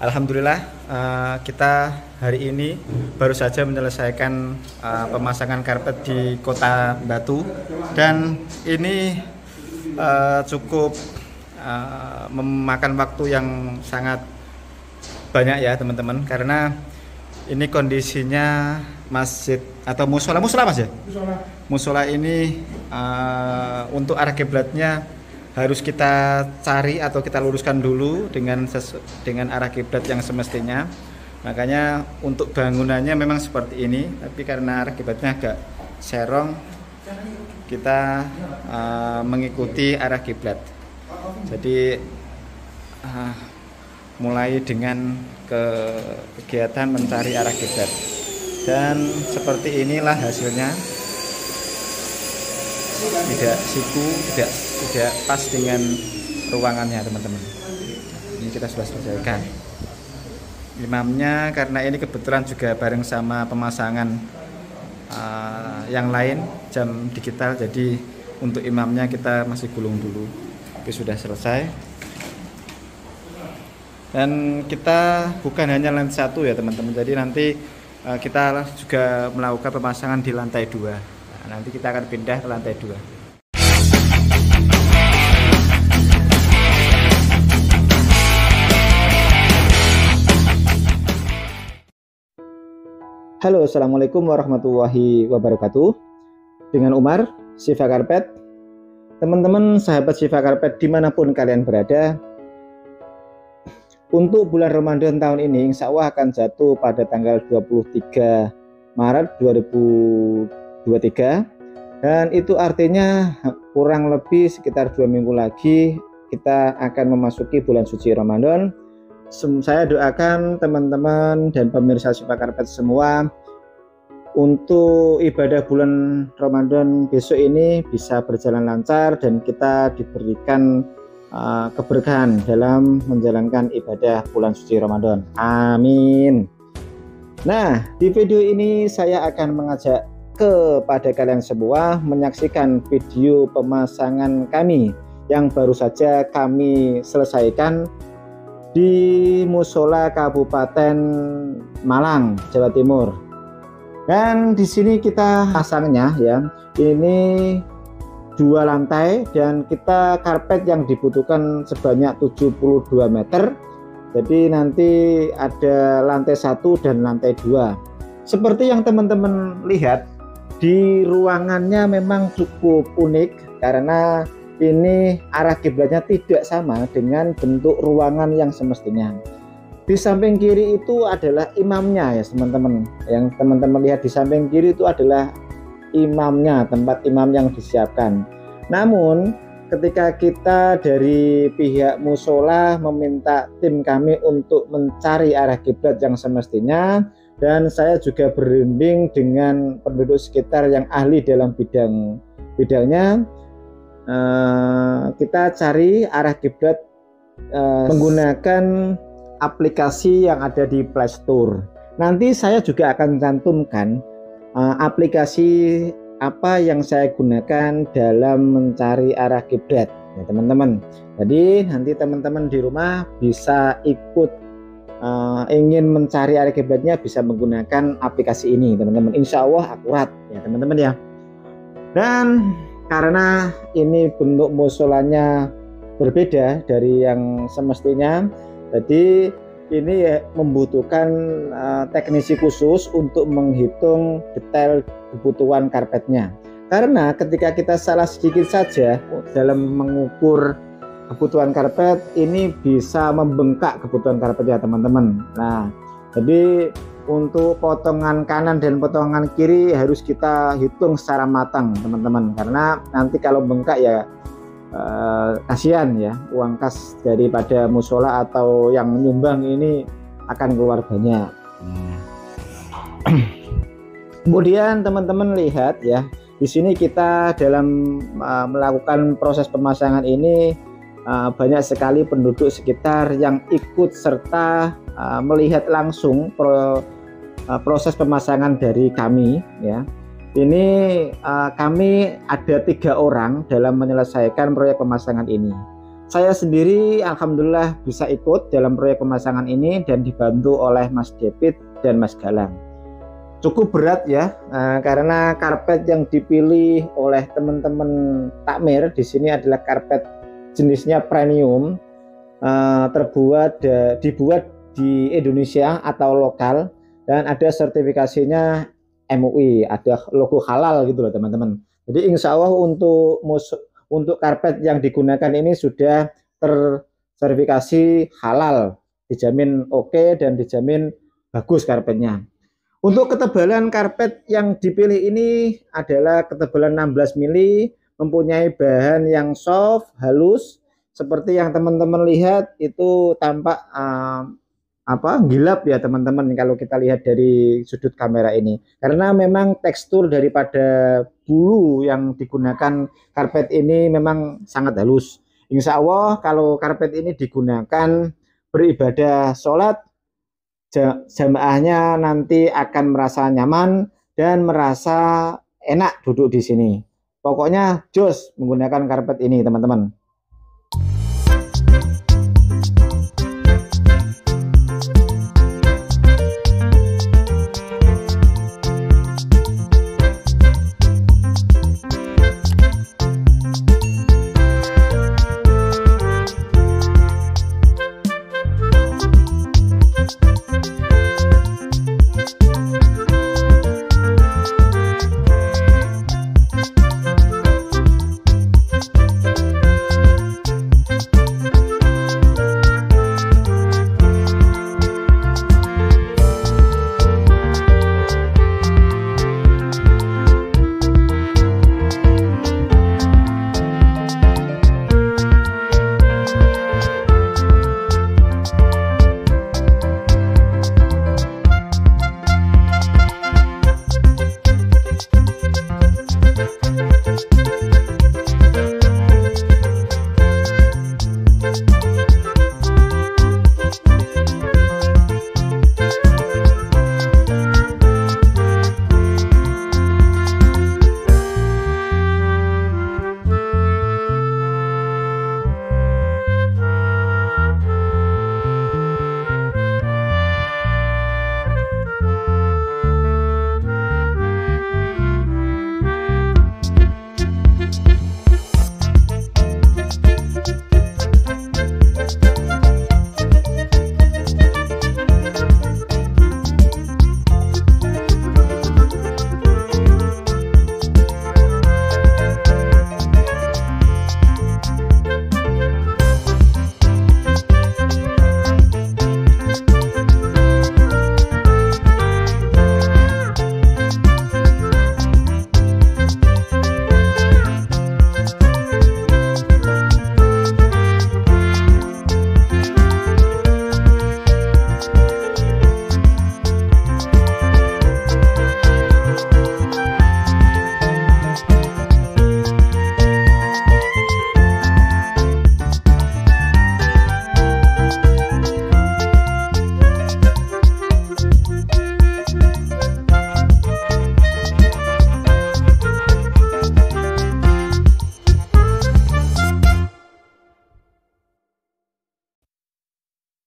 Alhamdulillah, kita hari ini baru saja menyelesaikan pemasangan karpet di Kota Batu, dan ini cukup memakan waktu yang sangat banyak ya teman-teman, karena ini kondisinya masjid atau musola mas ya? Musola ini untuk arah kiblatnya harus kita cari atau kita luruskan dulu dengan arah kiblat yang semestinya. Makanya untuk bangunannya memang seperti ini, tapi karena arah kiblatnya agak serong, kita mengikuti arah kiblat. Jadi mulai dengan kegiatan mencari arah kiblat, dan seperti inilah hasilnya. Tidak siku, tidak pas dengan ruangannya teman-teman. Ini kita sudah selesaikan. Imamnya karena ini kebetulan juga bareng sama pemasangan yang lain jam digital, jadi untuk imamnya kita masih gulung dulu. Tapi sudah selesai. Dan kita bukan hanya lantai 1 ya teman-teman. Jadi nanti kita juga melakukan pemasangan di lantai 2. Nanti kita akan pindah ke lantai 2. Halo, assalamualaikum warahmatullahi wabarakatuh. Dengan Umar, Siva Karpet. Teman-teman sahabat Siva Karpet dimanapun kalian berada, untuk bulan Ramadan tahun ini insya Allah akan jatuh pada tanggal 23 Maret 2023, dan itu artinya kurang lebih sekitar 2 minggu lagi kita akan memasuki bulan suci Ramadan. Saya doakan teman-teman dan pemirsa Siva Karpet semua untuk ibadah bulan Ramadan besok ini bisa berjalan lancar dan kita diberikan keberkahan dalam menjalankan ibadah bulan suci Ramadan. Amin. Nah, di video ini saya akan mengajak kepada kalian semua menyaksikan video pemasangan kami yang baru saja kami selesaikan di Musola Kabupaten Malang, Jawa Timur. Dan di sini kita pasangnya ya, ini 2 lantai dan kita karpet yang dibutuhkan sebanyak 72 meter. Jadi nanti ada lantai 1 dan lantai 2. Seperti yang teman-teman lihat, di ruangannya memang cukup unik karena ini arah kiblatnya tidak sama dengan bentuk ruangan yang semestinya. Di samping kiri itu adalah imamnya ya teman-teman. Yang teman-teman lihat di samping kiri itu adalah imamnya, tempat imam yang disiapkan. Namun ketika kita dari pihak musola meminta tim kami untuk mencari arah kiblat yang semestinya, dan saya juga berunding dengan penduduk sekitar yang ahli dalam bidangnya, kita cari arah kiblat menggunakan aplikasi yang ada di Play Store. Nanti saya juga akan cantumkan aplikasi apa yang saya gunakan dalam mencari arah kiblat ya teman-teman. Jadi nanti teman-teman di rumah bisa ikut ingin mencari arah kiblatnya bisa menggunakan aplikasi ini teman-teman. Insya Allah akurat ya teman-teman ya. Dan karena ini bentuk musolanya berbeda dari yang semestinya, jadi ini ya membutuhkan teknisi khusus untuk menghitung detail kebutuhan karpetnya. Karena ketika kita salah sedikit saja dalam mengukur kebutuhan karpet, ini bisa membengkak kebutuhan karpetnya teman-teman. Nah, jadi untuk potongan kanan dan potongan kiri harus kita hitung secara matang teman-teman, karena nanti kalau bengkak ya kasihan ya, uang kas daripada musola atau yang nyumbang ini akan keluar banyak. Kemudian teman-teman lihat ya, di sini kita dalam melakukan proses pemasangan ini banyak sekali penduduk sekitar yang ikut serta melihat langsung proses pemasangan dari kami ya. Ini kami ada 3 orang dalam menyelesaikan proyek pemasangan ini. Saya sendiri alhamdulillah bisa ikut dalam proyek pemasangan ini dan dibantu oleh Mas David dan Mas Galang. Cukup berat ya, karena karpet yang dipilih oleh teman-teman takmir di sini adalah karpet jenisnya premium, dibuat di Indonesia atau lokal, dan ada sertifikasinya MUI, ada logo halal gitu loh teman-teman. Jadi insya Allah untuk karpet yang digunakan ini sudah tersertifikasi halal, dijamin oke dan dijamin bagus karpetnya. Untuk ketebalan karpet yang dipilih ini adalah ketebalan 16 mili, mempunyai bahan yang soft, halus, seperti yang teman-teman lihat itu tampak gilap ya teman-teman kalau kita lihat dari sudut kamera ini, karena memang tekstur daripada bulu yang digunakan karpet ini memang sangat halus. Insya Allah kalau karpet ini digunakan beribadah sholat, jamaahnya nanti akan merasa nyaman dan merasa enak duduk di sini. Pokoknya jos menggunakan karpet ini teman-teman.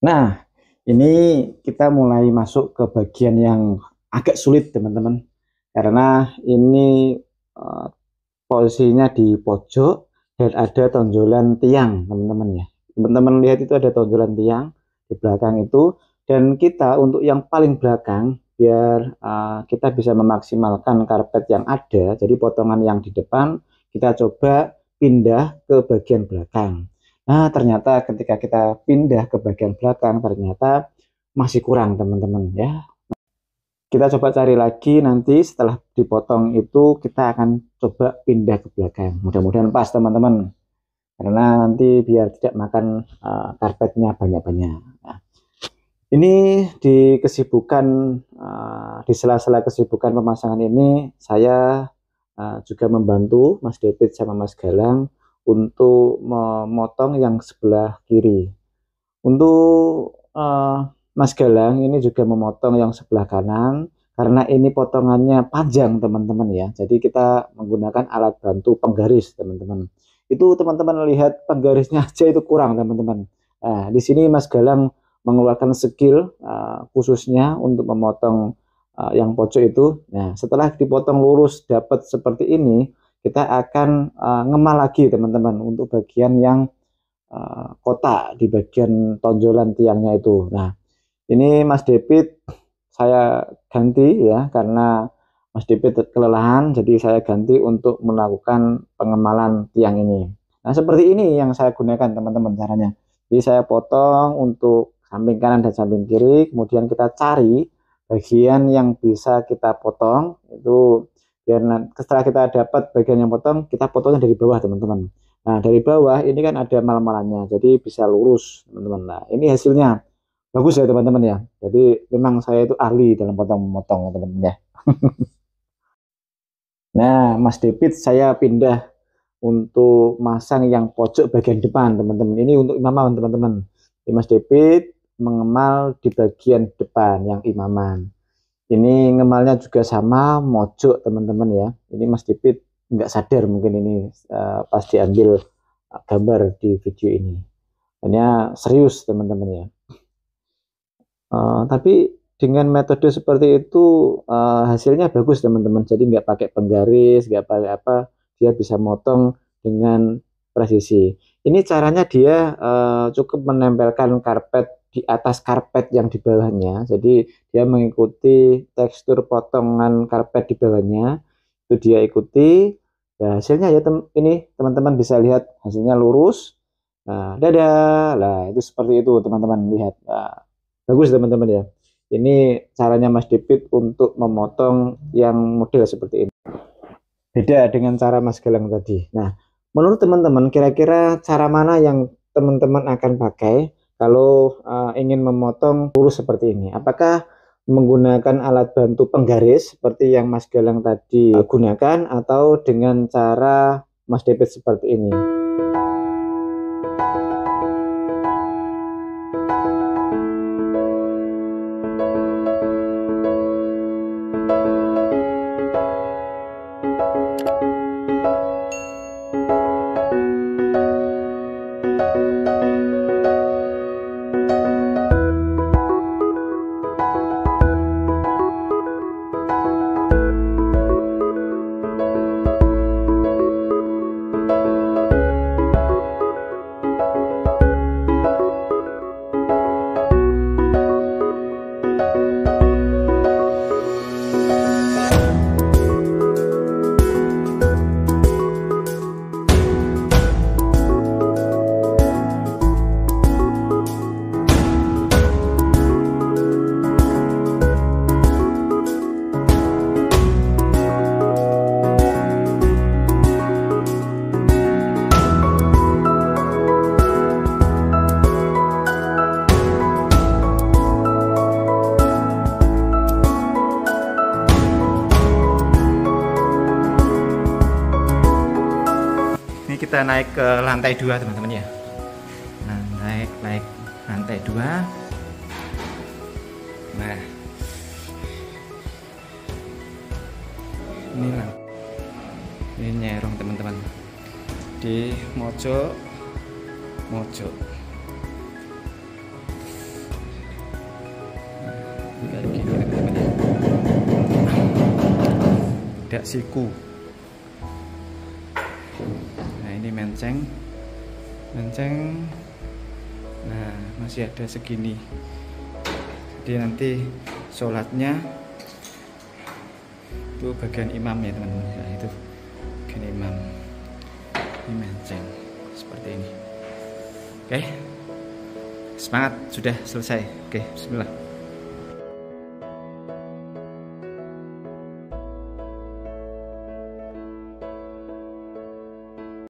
Nah, ini kita mulai masuk ke bagian yang agak sulit teman-teman, karena ini posisinya di pojok dan ada tonjolan tiang teman-teman ya. Teman-teman lihat itu ada tonjolan tiang di belakang itu, dan kita untuk yang paling belakang biar kita bisa memaksimalkan karpet yang ada, jadi potongan yang di depan kita coba pindah ke bagian belakang. Nah, ternyata ketika kita pindah ke bagian belakang ternyata masih kurang teman-teman ya. Kita coba cari lagi, nanti setelah dipotong itu kita akan coba pindah ke belakang. Mudah-mudahan pas teman-teman, karena nanti biar tidak makan karpetnya banyak-banyak. Nah, ini di di sela-sela kesibukan pemasangan ini saya juga membantu Mas David sama Mas Galang untuk memotong yang sebelah kiri. Untuk Mas Galang ini juga memotong yang sebelah kanan, karena ini potongannya panjang teman-teman ya. Jadi kita menggunakan alat bantu penggaris teman-teman. Itu teman-teman lihat penggarisnya aja itu kurang teman-teman. Nah, di sini Mas Galang mengeluarkan skill khususnya untuk memotong yang pojok itu. Nah, setelah dipotong lurus dapat seperti ini, kita akan ngemal lagi teman-teman untuk bagian yang kotak di bagian tonjolan tiangnya itu. Nah, ini Mas David saya ganti ya, karena Mas David kelelahan, jadi saya ganti untuk melakukan pengemalan tiang ini. Nah, seperti ini yang saya gunakan teman-teman caranya. Jadi saya potong untuk samping kanan dan samping kiri, kemudian kita cari bagian yang bisa kita potong, itu biar setelah kita dapat bagian yang potong, kita potongnya dari bawah teman-teman. Nah, dari bawah ini kan ada mal-malannya, jadi bisa lurus teman-teman. Nah, ini hasilnya bagus ya teman-teman ya. Jadi memang saya itu ahli dalam potong-potong teman-teman ya. Nah, Mas David saya pindah untuk masang yang pojok bagian depan teman-teman. Ini untuk imaman teman-teman. Mas David mengemal di bagian depan yang imaman. Ini ngemalnya juga sama mojok teman-teman ya. Ini Mas David nggak sadar mungkin ini pas diambil gambar di video ini. Hanya serius teman-teman ya. Tapi dengan metode seperti itu hasilnya bagus teman-teman. Jadi nggak pakai penggaris, nggak pakai apa, dia bisa motong dengan presisi. Ini caranya dia cukup menempelkan karpet di atas karpet yang di bawahnya. Jadi dia mengikuti tekstur potongan karpet di bawahnya. Itu dia ikuti. Nah, hasilnya ya ini teman-teman bisa lihat hasilnya lurus. Nah, dadah. Nah, itu seperti itu teman-teman lihat. Nah, bagus teman-teman ya. Ini caranya Mas David untuk memotong yang model seperti ini. Beda dengan cara Mas Galang tadi. Nah, menurut teman-teman kira-kira cara mana yang teman-teman akan pakai kalau ingin memotong lurus seperti ini? Apakah menggunakan alat bantu penggaris seperti yang Mas Galang tadi gunakan, atau dengan cara Mas David seperti ini? Kita naik ke lantai 2 teman-teman ya. Nah, naik lantai 2. Nah, ini nyerong teman-teman di mojok kayak gini teman-teman ya. Tidak siku. Menceng. Nah, masih ada segini. Jadi nanti sholatnya itu bagian imam ya teman-teman. Nah, itu bagian imam. Ini menceng seperti ini. Oke, semangat, sudah selesai. Oke, bismillah.